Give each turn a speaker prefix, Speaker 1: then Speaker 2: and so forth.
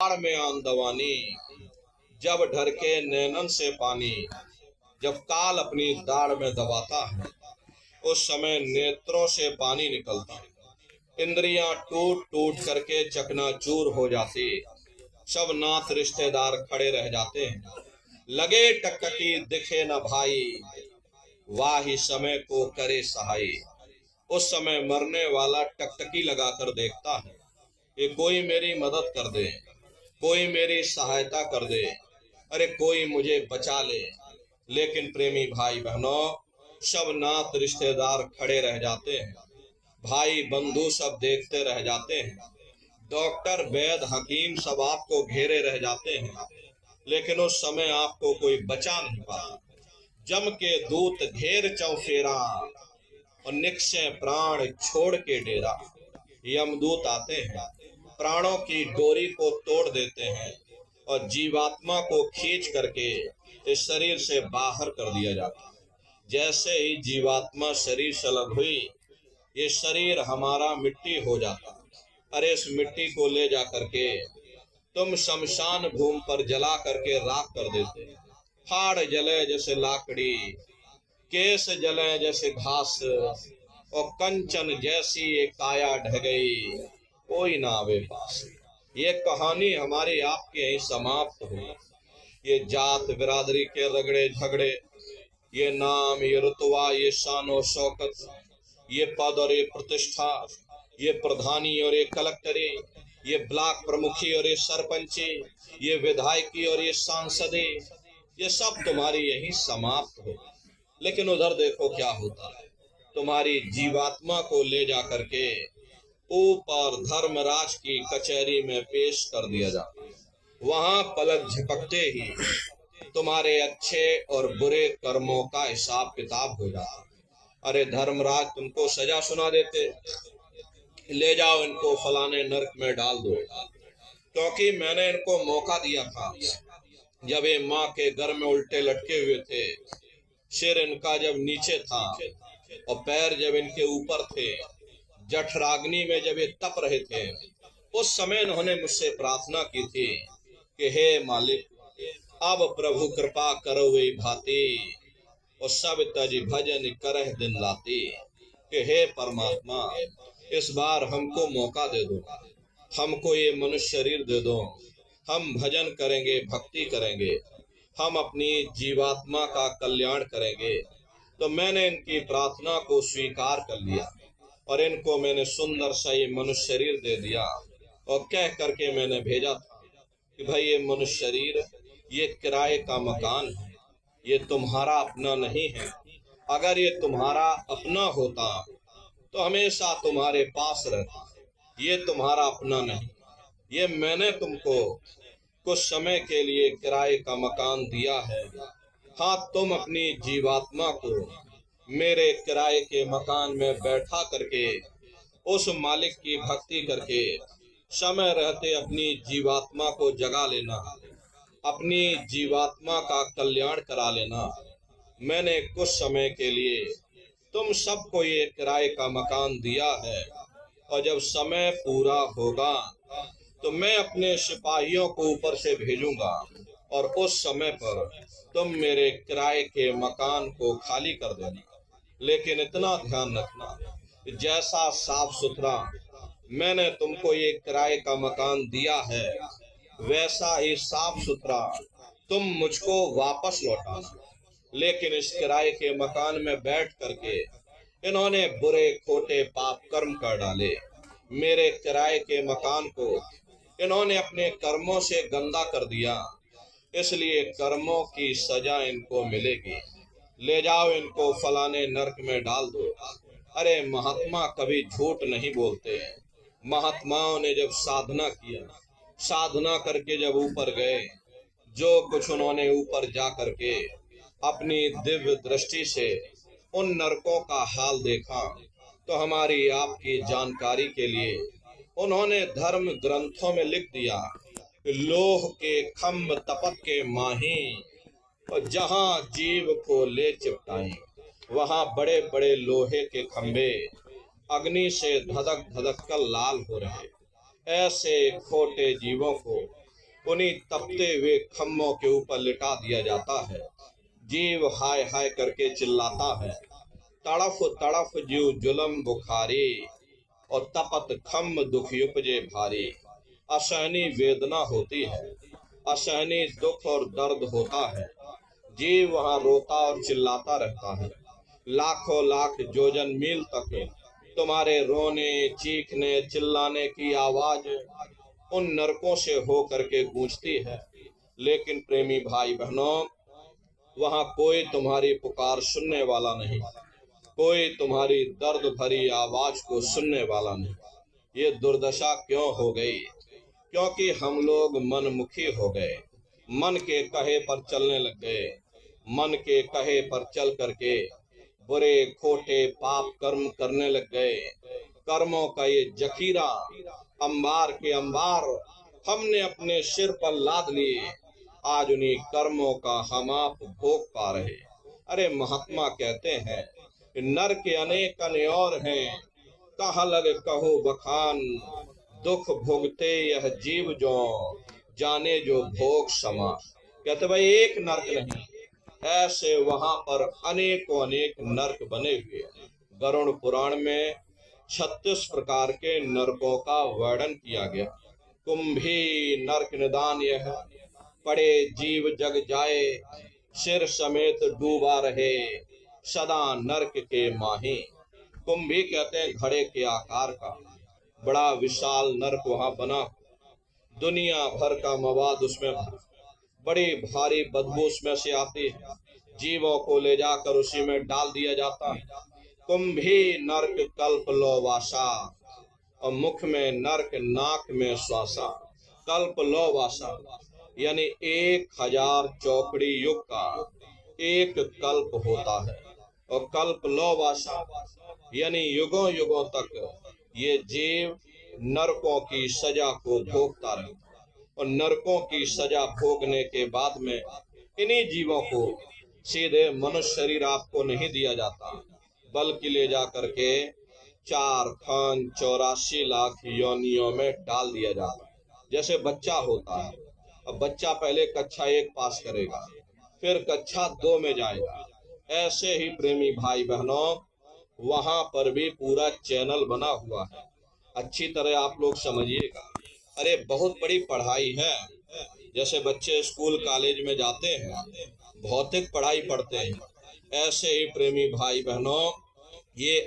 Speaker 1: बाढ़ में आंदवानी, जब ढरके नैनन से पानी, जब काल अपनी दाढ़ में दबाता है, उस समय नेत्रों से पानी निकलता है। इंद्रियां टूट टूट करके चकनाचूर हो जाती, सब नात रिश्तेदार खड़े रह जाते हैं। लगे टकटकी दिखे न भाई, वाही समय को करे सहाय। उस समय मरने वाला टकटकी लगाकर देखता है कि कोई मेरी मदद कर दे, कोई मेरी सहायता कर दे, अरे कोई मुझे बचा ले। लेकिन प्रेमी भाई बहनों, सब नात रिश्तेदार खड़े रह जाते हैं, भाई बंधु सब देखते रह जाते हैं, डॉक्टर वैद हकीम सब आपको घेरे रह जाते हैं, लेकिन उस समय आपको कोई बचा नहीं पाता। जम के दूत घेर चौफेरा और निक्षय प्राण छोड़ के डेरा। यमदूत आते हैं, प्राणों की डोरी को तोड़ देते हैं और जीवात्मा को खींच करके इस शरीर से बाहर कर दिया जाता है। जैसे ही जीवात्मा शरीर से अलग हुई, ये शरीर हमारा मिट्टी हो जाता। अरे इस मिट्टी को ले जा करके तुम शमशान भूमि पर जला करके राख कर देते। फाड़ जले जैसे लाकड़ी, केस जले जैसे घास, और कंचन जैसी एक काया ढह गई, कोई ना आवे पास। ये कहानी हमारी आपके यहीं समाप्त हुई। ये जात बिरादरी के रगड़े झगड़े, ये नाम, ये रुतबा, ये शानो शौकत, ये पद और ये प्रतिष्ठा, ये प्रधानी और ये कलेक्टरी, ये ब्लॉक प्रमुखी और ये सरपंची, ये विधायकी और ये सांसदी, ये सब तुम्हारी यहीं समाप्त हो। लेकिन उधर देखो क्या होता है, तुम्हारी जीवात्मा को ले जा करके ऊपर धर्मराज की कचहरी में पेश कर दिया जाता है। वहां पलक झपकते ही तुम्हारे अच्छे और बुरे कर्मों का हिसाब किताब हो जाता। अरे धर्मराज तुमको सजा सुना देते, ले जाओ इनको फलाने नरक में डाल दो, क्योंकि मैंने इनको मौका दिया था। जब ये माँ के घर में उल्टे लटके हुए थे, सिर इनका जब नीचे था और पैर जब इनके ऊपर थे, जठराग्नि में जब ये तप रहे थे, उस समय इन्होंने मुझसे प्रार्थना की थी कि हे मालिक, अब प्रभु कृपा करो वे भांति, और सब तज भजन करह दिन लाती। कि हे परमात्मा, इस बार हमको मौका दे दो, हमको ये मनुष्य शरीर दे दो, हम भजन करेंगे, भक्ति करेंगे, हम अपनी जीवात्मा का कल्याण करेंगे। तो मैंने इनकी प्रार्थना को स्वीकार कर लिया और इनको मैंने सुंदर सा ये मनुष्य शरीर दे दिया और कह करके मैंने भेजा था कि भाई ये मनुष्य शरीर ये किराए का मकान है, ये तुम्हारा अपना नहीं है। अगर ये तुम्हारा अपना होता तो हमेशा तुम्हारे पास रहता, ये तुम्हारा अपना नहीं। ये मैंने तुमको कुछ समय के लिए किराए का मकान दिया है। हाँ, तुम अपनी जीवात्मा को मेरे किराए के मकान में बैठा करके उस मालिक की भक्ति करके समय रहते अपनी जीवात्मा को जगा लेना, अपनी जीवात्मा का कल्याण करा लेना। मैंने कुछ समय के लिए तुम सबको ये किराए का मकान दिया है, और जब समय पूरा होगा तो मैं अपने सिपाहियों को ऊपर से भेजूंगा और उस समय पर तुम मेरे किराए के मकान को खाली कर देना। लेकिन इतना ध्यान रखना, जैसा साफ सुथरा मैंने तुमको ये किराए का मकान दिया है, वैसा ही साफ सुथरा तुम मुझको वापस लौटाना। लेकिन इस किराए के मकान में बैठ करके इन्होंने बुरे खोटे पाप कर्म कर डाले। मेरे किराए के मकान को इन्होंने अपने कर्मों से गंदा कर दिया, इसलिए कर्मों की सजा इनको मिलेगी। ले जाओ इनको फलाने नरक में डाल दो। अरे महात्मा कभी झूठ नहीं बोलते। महात्माओं ने जब साधना किया, साधना करके जब ऊपर गए, जो कुछ उन्होंने ऊपर जा करके अपनी दिव्य दृष्टि से उन नरकों का हाल देखा, तो हमारी आपकी जानकारी के लिए उन्होंने धर्म ग्रंथों में लिख दिया, लोह के खम्भ तपत के माही, और जहां जीव को ले चिपटाई, वहां बड़े बड़े लोहे के खंभे अग्नि से धधक धधक कर लाल हो रहे। ऐसे खोटे जीवों को उन्हीं तपते हुए खम्भों के ऊपर लिटा दिया जाता है। जीव हाय हाय करके चिल्लाता है, तड़फ तड़फ जीव जुलम बुखारी, और तपत खम्भ दुख उपजे भारी। असहनीय वेदना होती है, असहनीय दुख और दर्द होता है। जीव वहां रोता और चिल्लाता रहता है। लाखों लाख योजन मील तक तुम्हारे रोने, चीखने, चिल्लाने की आवाज उन नरकों से हो करके गूंजती है। लेकिन प्रेमी भाई बहनों, वहां कोई तुम्हारी पुकार सुनने वाला नहीं, कोई तुम्हारी दर्द भरी आवाज को सुनने वाला नहीं। ये दुर्दशा क्यों हो गई? क्योंकि हम लोग मनमुखी हो गए, मन के कहे पर चलने लग गए। मन के कहे पर चल करके बुरे खोटे पाप कर्म करने लग गए। कर्मों का ये जखीरा अंबार के अंबार हमने अपने सिर पर लाद लिए। आज उन्हीं कर्मों का हम आप भोग पा रहे। अरे महात्मा कहते हैं, नर के अनेक अने और हैं, कहा लग कहो बखान। दुख भोगते यह जीव जो, जाने जो भोग समा। कहते भाई एक नरक नहीं, ऐसे वहां पर अनेकों अनेक नरक बने हुए हैं। गरुड़ पुराण में 36 प्रकार के नरकों का वर्णन किया गया। कुंभी नरक निदान यह, पड़े जीव जग जाए, सिर समेत डूबा रहे, सदा नरक के माही। कुंभी कहते हैं घड़े के आकार का बड़ा विशाल नरक वहां बना, दुनिया भर का मवाद उसमें भरा, बड़ी भारी बदबू उसमें से आती है। जीवों को ले जाकर उसी में डाल दिया जाता है। कुंभी नरक कल्प लोवासा, और मुख में नरक नाक में श्वासा। कल्प लोवासा यानी 1000 चौकड़ी युग का एक कल्प होता है। और कल्प लोवासा यानी युगों युगों तक ये जीव नरकों की सजा को भोगता रहे। और नरकों की सजा भोगने के बाद में इन्हीं जीवों को सीधे मनुष्य शरीर आपको नहीं दिया जाता, बल्कि ले जा करके 4 खान 84 लाख योनियों में डाल दिया जाता है। जैसे बच्चा होता है, अब बच्चा पहले कक्षा 1 पास करेगा, फिर कक्षा 2 में जाएगा। ऐसे ही प्रेमी भाई बहनों, वहां पर भी पूरा चैनल बना हुआ है। अच्छी तरह आप लोग समझिएगा। अरे बहुत बड़ी पढ़ाई है। जैसे बच्चे स्कूल कॉलेज में जाते हैं, भौतिक पढ़ाई पढ़ते हैं, ऐसे ही प्रेमी भाई बहनों ये